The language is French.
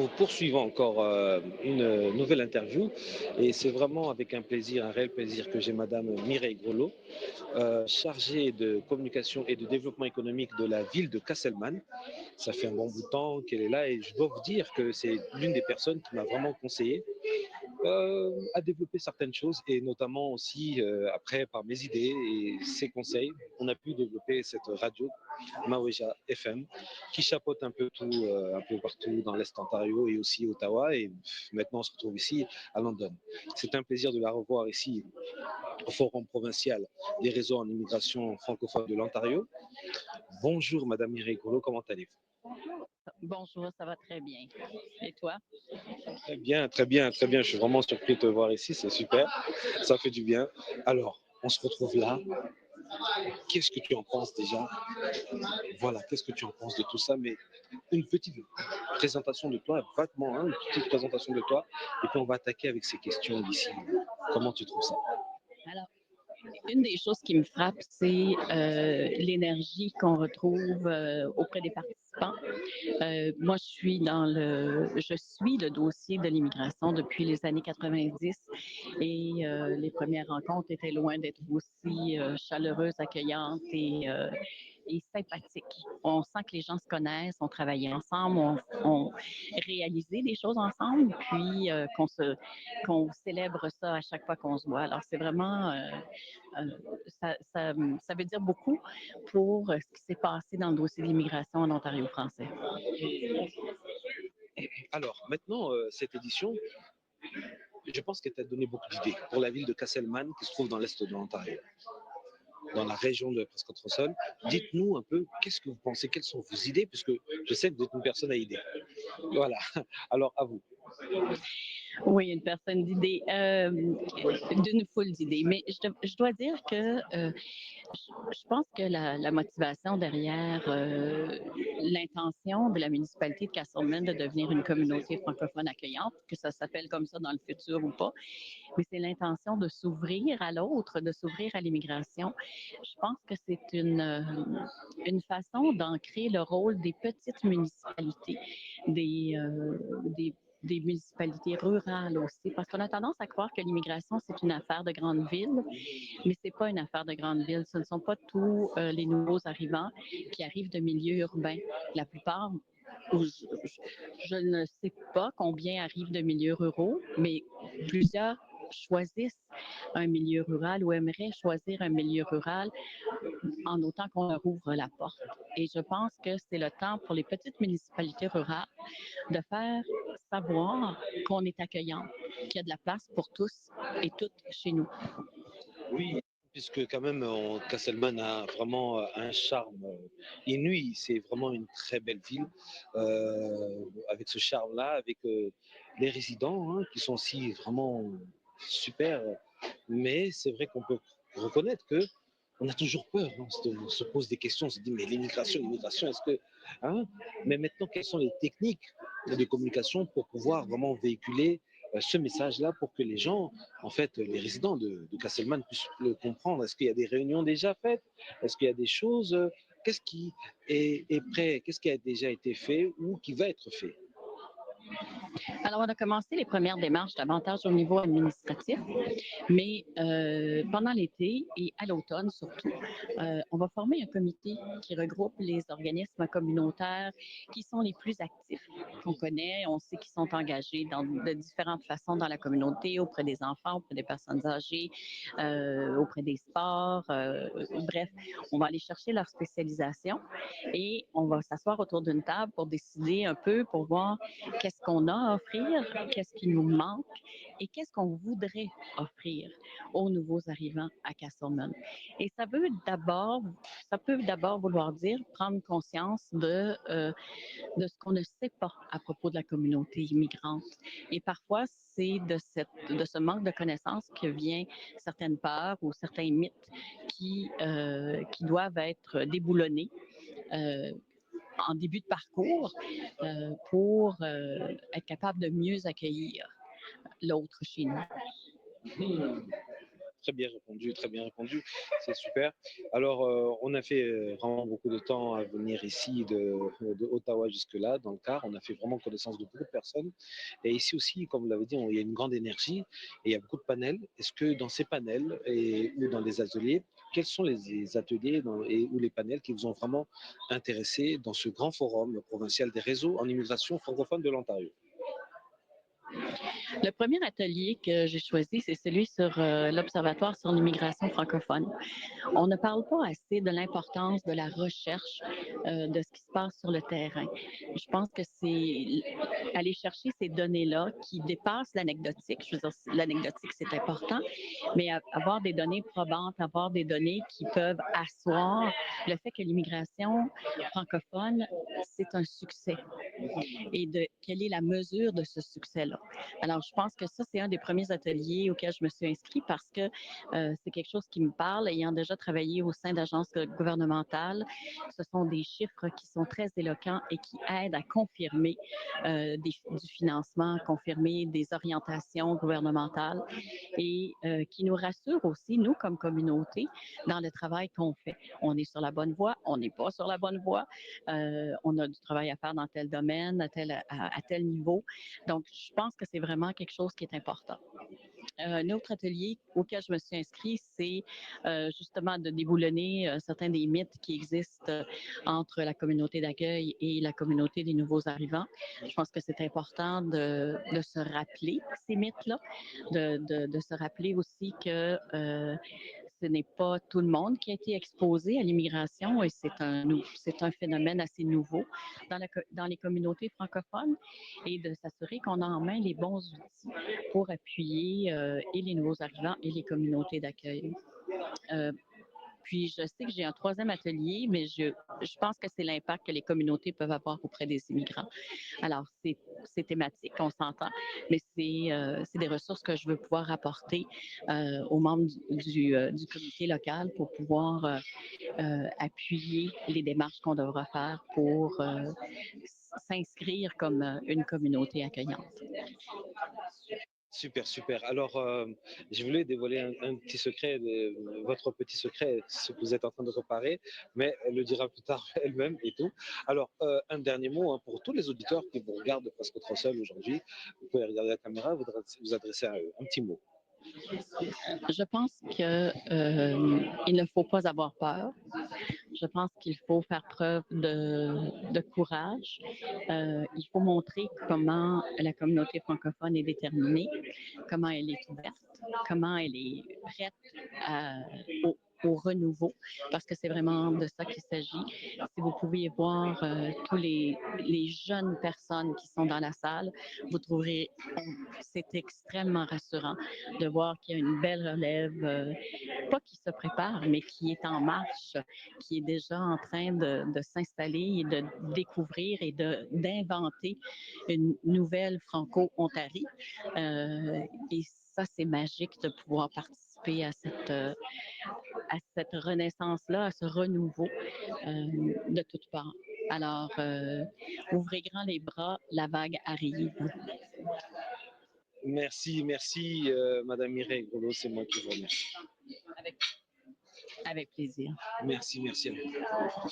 Nous poursuivons encore une nouvelle interview et c'est vraiment avec un plaisir, un réel plaisir que j'ai Madame Mireille Grolot, chargée de communication et de développement économique de la ville de Casselman. Ça fait un bon bout de temps qu'elle est là et je dois vous dire que c'est l'une des personnes qui m'a vraiment conseillé à développer certaines choses et notamment aussi après par mes idées et ses conseils, on a pu développer cette radio Maweja FM qui chapeaute un peu tout, un peu partout dans l'Est Ontario et aussi Ottawa et maintenant on se retrouve ici à London. C'est un plaisir de la revoir ici au Forum provincial des réseaux en immigration francophone de l'Ontario. Bonjour Madame Mireille Golo, comment allez-vous? Bonjour, ça va très bien. Et toi? Très bien, très bien, très bien. Je suis vraiment surpris de te voir ici, c'est super. Ça fait du bien. Alors, on se retrouve là. Qu'est-ce que tu en penses déjà? Voilà, qu'est-ce que tu en penses de tout ça? Mais une petite présentation de toi, vaguement, hein, une petite présentation de toi, et puis on va attaquer avec ces questions d'ici. Comment tu trouves ça? Alors, une des choses qui me frappe, c'est l'énergie qu'on retrouve auprès des participants. Moi, je suis le dossier de l'immigration depuis les années 90 et les premières rencontres étaient loin d'être aussi chaleureuses, accueillantes et sympathiques. On sent que les gens se connaissent, on travaillait ensemble, on réalisait des choses ensemble, puis qu'on célèbre ça à chaque fois qu'on se voit. Alors, c'est vraiment euh, ça veut dire beaucoup pour ce qui s'est passé dans le dossier de l'immigration en Ontario français. Alors, maintenant, cette édition, je pense qu'elle t'a donné beaucoup d'idées pour la ville de Casselman qui se trouve dans l'est de l'Ontario, dans la région de Prescott-Russell. Dites-nous un peu, qu'est-ce que vous pensez, quelles sont vos idées, puisque je sais que vous êtes une personne à idées. Voilà, alors à vous. Oui, une personne d'idées, d'une foule d'idées. Mais je dois dire que je pense que la motivation derrière l'intention de la municipalité de Castleman de devenir une communauté francophone accueillante, que ça s'appelle comme ça dans le futur ou pas, mais c'est l'intention de s'ouvrir à l'autre, de s'ouvrir à l'immigration. Je pense que c'est une façon d'ancrer le rôle des petites municipalités, des, euh, des des municipalités rurales aussi, parce qu'on a tendance à croire que l'immigration, c'est une affaire de grandes villes, mais c'est pas une affaire de grandes villes. Ce ne sont pas tous les nouveaux arrivants qui arrivent de milieux urbains. La plupart, je ne sais pas combien arrivent de milieux ruraux, mais plusieurs choisissent un milieu rural ou aimeraient choisir un milieu rural en autant qu'on leur ouvre la porte. Et je pense que c'est le temps pour les petites municipalités rurales de faire savoir qu'on est accueillant, qu'il y a de la place pour tous et toutes chez nous. Oui, puisque quand même, Casselman a vraiment un charme inouï. C'est vraiment une très belle ville avec ce charme-là, avec les résidents hein, qui sont aussi vraiment super. Mais c'est vrai qu'on peut reconnaître que on a toujours peur. Hein, on se pose des questions, on se dit mais l'immigration, est-ce que. Hein, mais maintenant, quelles sont les techniques de communication pour pouvoir vraiment véhiculer ce message-là pour que les gens, en fait, les résidents de Casselman puissent le comprendre? Est-ce qu'il y a des réunions déjà faites? Est-ce qu'il y a des choses? Qu'est-ce qui est prêt? Qu'est-ce qui a déjà été fait ou qui va être fait? Alors, on a commencé les premières démarches davantage au niveau administratif, mais pendant l'été et à l'automne surtout, on va former un comité qui regroupe les organismes communautaires qui sont les plus actifs qu'on connaît. On sait qu'ils sont engagés de différentes façons dans la communauté, auprès des enfants, auprès des personnes âgées, auprès des sports. Bref, on va aller chercher leur spécialisation et on va s'asseoir autour d'une table pour décider un peu, pour voir qu'est-ce qu'on a à offrir, qu'est-ce qui nous manque et qu'est-ce qu'on voudrait offrir aux nouveaux arrivants à Castleman. Et ça peut d'abord vouloir dire prendre conscience de ce qu'on ne sait pas à propos de la communauté immigrante. Et parfois, c'est de ce manque de connaissances que vient certaines peurs ou certains mythes qui doivent être déboulonnés. Euh, en début de parcours pour être capable de mieux accueillir l'autre chez nous. Très bien répondu, très bien répondu. C'est super. Alors, on a fait vraiment beaucoup de temps à venir ici de Ottawa jusque-là, dans le car. On a fait vraiment connaissance de beaucoup de personnes. Et ici aussi, comme vous l'avez dit, il y a une grande énergie et il y a beaucoup de panels. Est-ce que dans ces panels ou dans les ateliers, quels sont les ateliers ou les panels qui vous ont vraiment intéressé dans ce grand forum provincial des réseaux en immigration francophone de l'Ontario? Le premier atelier que j'ai choisi, c'est celui sur l'Observatoire sur l'immigration francophone. On ne parle pas assez de l'importance de la recherche de ce qui se passe sur le terrain. Je pense que c'est aller chercher ces données-là qui dépassent l'anecdotique. Je veux dire, l'anecdotique, c'est important, mais avoir des données probantes, avoir des données qui peuvent asseoir le fait que l'immigration francophone, c'est un succès et de quelle est la mesure de ce succès-là. Alors, je pense que ça, c'est un des premiers ateliers auxquels je me suis inscrite parce que c'est quelque chose qui me parle. Ayant déjà travaillé au sein d'agences gouvernementales, ce sont des chiffres qui sont très éloquents et qui aident à confirmer du financement, confirmer des orientations gouvernementales et qui nous rassurent aussi, nous, comme communauté, dans le travail qu'on fait. On est sur la bonne voie, on n'est pas sur la bonne voie, on a du travail à faire dans tel domaine, à tel niveau. Donc, je pense que c'est vraiment quelque chose qui est important. Un autre atelier auquel je me suis inscrite, c'est justement de déboulonner certains des mythes qui existent entre la communauté d'accueil et la communauté des nouveaux arrivants. Je pense que c'est important de se rappeler ces mythes-là, de se rappeler aussi que ce n'est pas tout le monde qui a été exposé à l'immigration et c'est un phénomène assez nouveau dans les communautés francophones et de s'assurer qu'on a en main les bons outils pour appuyer et les nouveaux arrivants et les communautés d'accueil. Euh, Puis, je sais que j'ai un troisième atelier, mais je pense que c'est l'impact que les communautés peuvent avoir auprès des immigrants. Alors, c'est thématique, on s'entend, mais c'est des ressources que je veux pouvoir apporter aux membres du comité local pour pouvoir appuyer les démarches qu'on devra faire pour s'inscrire comme une communauté accueillante. Super, super. Alors, je voulais dévoiler un petit secret, votre petit secret, ce que vous êtes en train de préparer, mais elle le dira plus tard elle-même et tout. Alors, un dernier mot hein, pour tous les auditeurs qui vous regardent presque trop seuls aujourd'hui. Vous pouvez regarder la caméra, vous adresser à eux. Un petit mot. Je pense que il ne faut pas avoir peur. Je pense qu'il faut faire preuve de courage. Il faut montrer comment la communauté francophone est déterminée, comment elle est ouverte, comment elle est prête au renouveau, parce que c'est vraiment de ça qu'il s'agit. Si vous pouviez voir tous les jeunes personnes qui sont dans la salle, vous trouverez, c'est extrêmement rassurant de voir qu'il y a une belle relève, pas qui se prépare, mais qui est en marche, qui est déjà en train de s'installer et de découvrir et d'inventer une nouvelle Franco-Ontarie. Et ça, c'est magique de pouvoir participer à cette renaissance-là, à ce renouveau de toutes parts. Alors, ouvrez grand les bras, la vague arrive. Merci, merci, Madame Mireille Grolot, c'est moi qui vous remercie. Avec, avec plaisir. Merci, merci à vous.